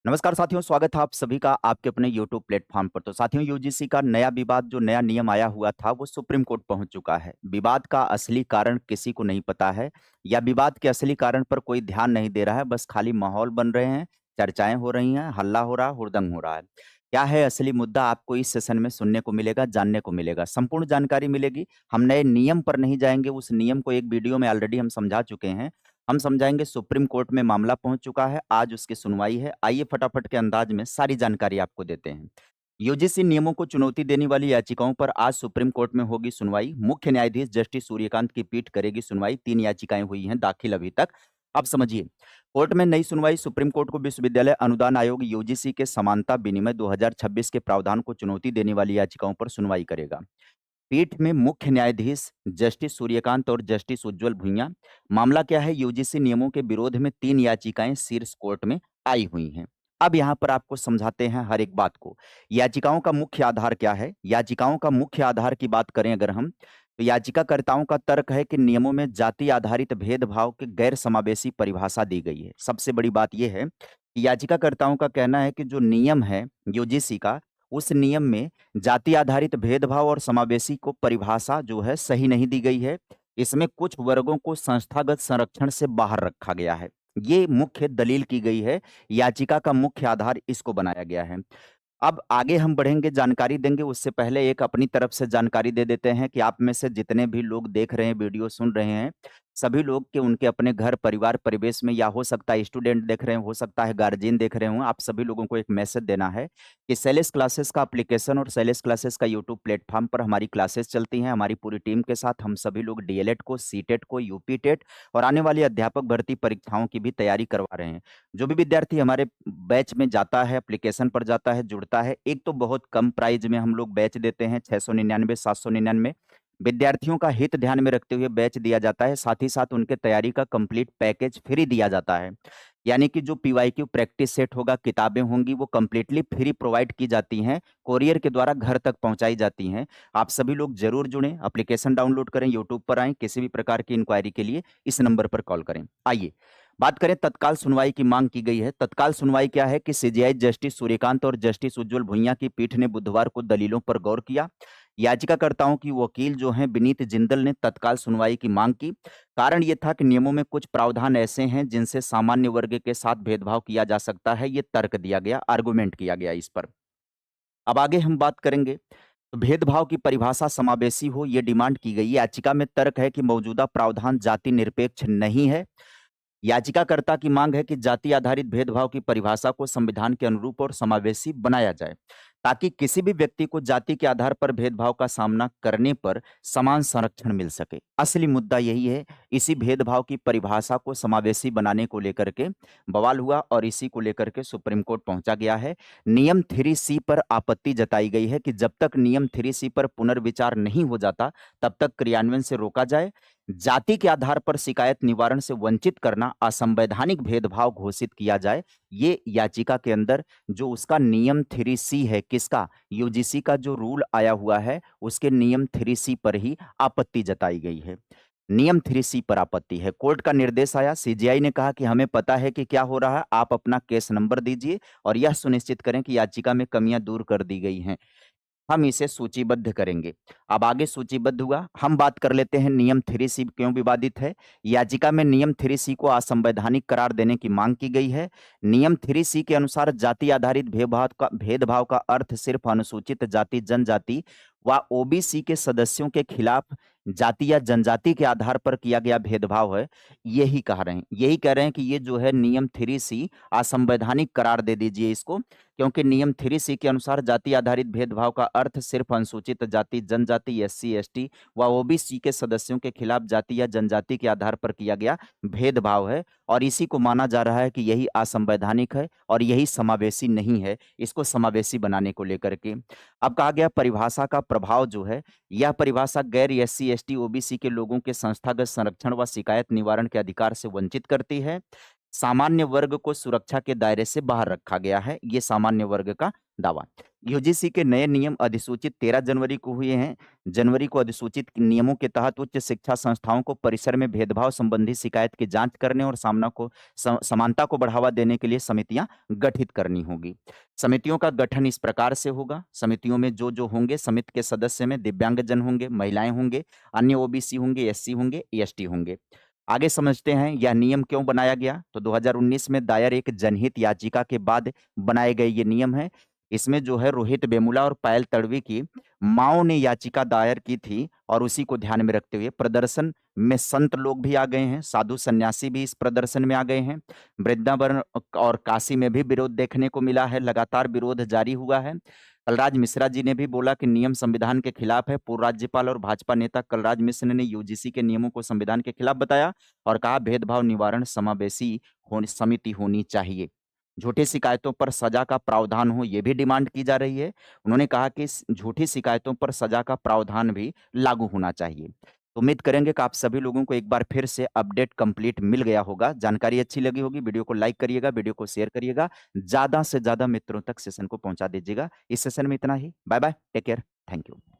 नमस्कार साथियों, स्वागत है आप सभी का आपके अपने यूट्यूब प्लेटफॉर्म पर। तो साथियों, यूजीसी का नया विवाद जो नया नियम आया हुआ था वो सुप्रीम कोर्ट पहुंच चुका है। विवाद का असली कारण किसी को नहीं पता है या विवाद के असली कारण पर कोई ध्यान नहीं दे रहा है, बस खाली माहौल बन रहे हैं, चर्चाएं हो रही हैं, हल्ला हो रहा है, हुड़दंग हो रहा है। क्या है असली मुद्दा, आपको इस सेशन में सुनने को मिलेगा, जानने को मिलेगा, संपूर्ण जानकारी मिलेगी। हम नए नियम पर नहीं जाएंगे, उस नियम को एक वीडियो में ऑलरेडी हम समझा चुके हैं। हम समझाएंगे सुप्रीम कोर्ट में मामला पहुंच चुका है, आज उसकी सुनवाई है। आइए फटाफट के अंदाज में सारी जानकारी आपको देते हैं। यूजीसी नियमों को चुनौती देने वाली याचिकाओं पर आज सुप्रीम कोर्ट में होगी सुनवाई। मुख्य न्यायाधीश जस्टिस सूर्यकांत की पीठ करेगी सुनवाई। 3 याचिकाएं हुई हैं दाखिल अभी तक। अब समझिए, कोर्ट में नई सुनवाई। सुप्रीम कोर्ट को विश्वविद्यालय अनुदान आयोग यूजीसी के समानता विनिमय 2026 के प्रावधान को चुनौती देने वाली याचिकाओं पर सुनवाई करेगा। पीठ में मुख्य न्यायाधीश जस्टिस सूर्यकांत और जस्टिस उज्जवल भुइयां। मामला क्या है, यूजीसी नियमों के विरोध में 3 याचिकाएं शीर्ष कोर्ट में आई हुई हैं। अब यहाँ पर आपको समझाते हैं हर एक बात को। याचिकाओं का मुख्य आधार क्या है? याचिकाओं का मुख्य आधार की बात करें अगर हम, तो याचिकाकर्ताओं का तर्क है कि नियमों में जाति आधारित भेदभाव की गैर समावेशी परिभाषा दी गई है। सबसे बड़ी बात यह है कि याचिकाकर्ताओं का कहना है कि जो नियम है यूजीसी का, उस नियम में जाति आधारित भेदभाव और समावेशी को परिभाषा जो है सही नहीं दी गई है। इसमें कुछ वर्गों को संस्थागत संरक्षण से बाहर रखा गया है। ये मुख्य दलील की गई है। याचिका का मुख्य आधार इसको बनाया गया है। अब आगे हम बढ़ेंगे, जानकारी देंगे, उससे पहले एक अपनी तरफ से जानकारी दे देते हैं कि आप में से जितने भी लोग देख रहे हैं, वीडियो सुन रहे हैं, सभी लोग के उनके अपने घर परिवार परिवेश में, या हो सकता है स्टूडेंट देख रहे हैं, हो सकता है गार्जियन देख रहे हों, आप सभी लोगों को एक मैसेज देना है कि सेलेस क्लासेस का एप्लीकेशन और सेलेस क्लासेस का यूट्यूब प्लेटफॉर्म पर हमारी क्लासेस चलती हैं। हमारी पूरी टीम के साथ हम सभी लोग डीएलएड को, सीटेट को, यूपी टेट और आने वाली अध्यापक भर्ती परीक्षाओं की भी तैयारी करवा रहे हैं। जो भी विद्यार्थी हमारे बैच में जाता है, एप्लीकेशन पर जाता है, जुड़ता है, एक तो बहुत कम प्राइस में हम लोग बैच देते हैं, 699, 799। विद्यार्थियों का हित ध्यान में रखते हुए बैच दिया जाता है, साथ ही साथ उनके तैयारी का कंप्लीट पैकेज फ्री दिया जाता है। यानी कि जो पीवाईक्यू प्रैक्टिस सेट होगा, किताबें होंगी, वो कंप्लीटली फ्री प्रोवाइड की जाती हैं, कोरियर के द्वारा घर तक पहुंचाई जाती हैं। आप सभी लोग जरूर जुड़ें, एप्लीकेशन डाउनलोड करें, यूट्यूब पर आएं, किसी भी प्रकार की इंक्वायरी के लिए इस नंबर पर कॉल करें। आइए बात करें, तत्काल सुनवाई की मांग की गई है। तत्काल सुनवाई क्या है कि सीजेआई जस्टिस सूर्यकांत और जस्टिस उज्जवल भुइयां की पीठ ने बुधवार को दलीलों पर गौर किया। याचिकाकर्ताओं की वकील जो हैं विनीत जिंदल ने तत्काल सुनवाई की मांग की। कारण ये था कि नियमों में कुछ प्रावधान ऐसे हैं जिनसे सामान्य वर्ग के साथ भेदभाव किया जा सकता है। ये तर्क दिया गया, आर्गुमेंट किया गया इस पर। अब आगे हम बात करेंगे, तो भेदभाव की परिभाषा समावेशी हो, ये डिमांड की गई। याचिका में तर्क है कि मौजूदा प्रावधान जाति निरपेक्ष नहीं है। याचिकाकर्ता की मांग है कि जाति आधारित भेदभाव की परिभाषा को संविधान के अनुरूप और समावेशी बनाया जाए, ताकि किसी भी व्यक्ति को जाति के आधार पर भेदभाव का सामना करने पर समान संरक्षण मिल सके। असली मुद्दा यही है। इसी भेदभाव की परिभाषा को समावेशी बनाने को लेकर के बवाल हुआ और इसी को लेकर के सुप्रीम कोर्ट पहुंचा गया है। नियम 3C पर आपत्ति जताई गई है कि जब तक नियम 3C पर पुनर्विचार नहीं हो जाता, तब तक क्रियान्वयन से रोका जाए। जाति के आधार पर शिकायत निवारण से वंचित करना असंवैधानिक भेदभाव घोषित किया जाए। ये याचिका के अंदर जो उसका नियम 3C है, किसका, यूजीसी का जो रूल आया हुआ है, उसके नियम 3C पर ही आपत्ति जताई गई है। नियम 3C पर आपत्ति है। कोर्ट का निर्देश आया, सीजेआई ने कहा कि हमें पता है कि क्या हो रहा है, आप अपना केस नंबर दीजिए और यह सुनिश्चित करें कि याचिका में कमियां दूर कर दी गई हैं। हम इसे सूचीबद्ध करेंगे। अब आगे सूचीबद्ध हुआ, हम बात कर लेते हैं नियम 3C क्यों विवादित है। याचिका में नियम 3C को असंवैधानिक करार देने की मांग की गई है। नियम 3C के अनुसार जाति आधारित भेदभाव का अर्थ सिर्फ अनुसूचित जाति, जनजाति व ओबीसी के सदस्यों के खिलाफ जाति या जनजाति के आधार पर किया गया भेदभाव है। यही कह रहे हैं, यही कह रहे हैं कि ये जो है नियम 3C असंवैधानिक करार दे दीजिए इसको, क्योंकि नियम 3C के अनुसार जाति आधारित भेदभाव का अर्थ सिर्फ अनुसूचित जाति, जनजाति, एससी, एसटी व ओबीसी के सदस्यों के खिलाफ जाति या जनजाति के आधार पर किया गया भेदभाव है और इसी को माना जा रहा है कि यही असंवैधानिक है और यही समावेशी नहीं है, इसको समावेशी बनाने को लेकर के। अब कहा गया परिभाषा का प्रभाव जो है, यह परिभाषा गैर एससी, एसटी, ओबीसी के लोगों के संस्थागत संरक्षण व शिकायत निवारण के अधिकार से वंचित करती है। सामान्य वर्ग को सुरक्षा के दायरे से बाहर रखा गया है, ये सामान्य वर्ग का दावा। यूजीसी के नए नियम अधिसूचित 13 जनवरी को हुए हैं। जनवरी को अधिसूचित नियमों के तहत उच्च शिक्षा संस्थाओं को परिसर में भेदभाव संबंधी शिकायत की जांच करने और समानता को बढ़ावा देने के लिए समितियां गठित करनी होगी। समितियों का गठन इस प्रकार से होगा। समितियों में जो होंगे, समिति के सदस्य में दिव्यांगजन होंगे, महिलाएं होंगे, अन्य ओबीसी होंगे, एससी होंगे, एसटी होंगे। आगे समझते हैं यह नियम क्यों बनाया गया। तो 2019 में दायर एक जनहित याचिका के बाद बनाए गए ये नियम है। इसमें जो है रोहित वेमुला और पायल तडवी की माँओं ने याचिका दायर की थी और उसी को ध्यान में रखते हुए प्रदर्शन में संत लोग भी आ गए हैं, साधु सन्यासी भी इस प्रदर्शन में आ गए हैं। वृंदावन और काशी में भी विरोध देखने को मिला है, लगातार विरोध जारी हुआ है। कलराज मिश्रा जी ने भी बोला कि नियम संविधान के खिलाफ है। पूर्व राज्यपाल और भाजपा नेता कलराज मिश्र ने यूजीसी के नियमों को संविधान के खिलाफ बताया और कहा भेदभाव निवारण समावेशी समिति होनी चाहिए। झूठी शिकायतों पर सजा का प्रावधान हो, ये भी डिमांड की जा रही है। उन्होंने कहा कि झूठी शिकायतों पर सजा का प्रावधान भी लागू होना चाहिए। तो उम्मीद करेंगे कि आप सभी लोगों को एक बार फिर से अपडेट कंप्लीट मिल गया होगा। जानकारी अच्छी लगी होगी, वीडियो को लाइक करिएगा, वीडियो को शेयर करिएगा, ज़्यादा से ज़्यादा मित्रों तक सेशन को पहुंचा दीजिएगा। इस सेशन में इतना ही। Bye bye, take care, thank you.